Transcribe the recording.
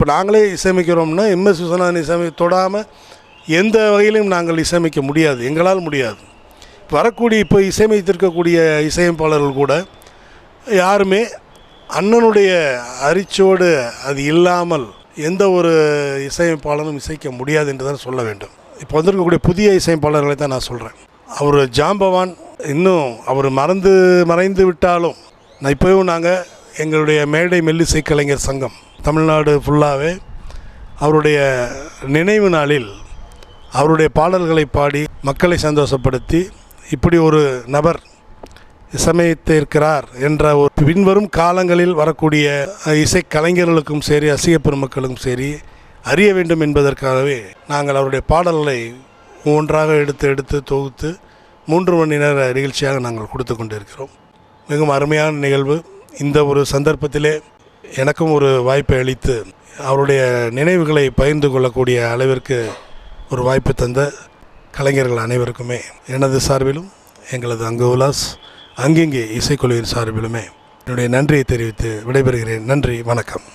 இப்போ நாங்களே இசையமைக்கிறோம்னா எம்எஸ் விஸ்வநாதன் இசையமை தொடாமல் எந்த வகையிலும் நாங்கள் இசையமைக்க முடியாது, எங்களால் முடியாது. வரக்கூடிய இப்போ இசையமைத்திருக்கக்கூடிய இசையமைப்பாளர்கள் கூட யாருமே அண்ணனுடைய அரிச்சோடு அது இல்லாமல் எந்த ஒரு இசையமைப்பாளரும் இசைக்க முடியாது என்று தான் சொல்ல வேண்டும். இப்போ வந்திருக்கக்கூடிய புதிய இசையமைப்பாளர்களை தான் நான் சொல்கிறேன். அவர் ஜாம்பவான் இன்னும் அவர் மறைந்து விட்டாலும் நான் இப்போவும் நாங்கள் எங்களுடைய மேடை மெல்லிசை கலைஞர் சங்கம் தமிழ்நாடு ஃபுல்லாகவே அவருடைய நினைவு நாளில் அவருடைய பாடல்களை பாடி மக்களை சந்தோஷப்படுத்தி இப்படி ஒரு நபர் இசையமைத்திருக்கிறார் என்ற ஒரு பின்வரும் காலங்களில் வரக்கூடிய இசை கலைஞர்களுக்கும் சரி ரசிக பெருமக்களுக்கும் சரி அறிய வேண்டும் என்பதற்காகவே நாங்கள் அவருடைய பாடல்களை ஒவ்வொன்றாக எடுத்து தொகுத்து 3 மணி நேர நிகழ்ச்சியாக நாங்கள் கொடுத்து கொண்டிருக்கிறோம். மிகவும் அருமையான நிகழ்வு. இந்த ஒரு சந்தர்ப்பத்திலே எனக்கும் ஒரு வாய்ப்பை அளித்து அவருடைய நினைவுகளை பகிர்ந்து கொள்ளக்கூடிய அளவிற்கு ஒரு வாய்ப்பு தந்த கலைஞர்கள் அனைவருக்குமே எனது சார்பிலும் எங்களது அங்குலாஸ் அங்கிங்கே இசைக்குழுவின் சார்பிலுமே என்னுடைய நன்றியை தெரிவித்து விடைபெறுகிறேன். நன்றி, வணக்கம்.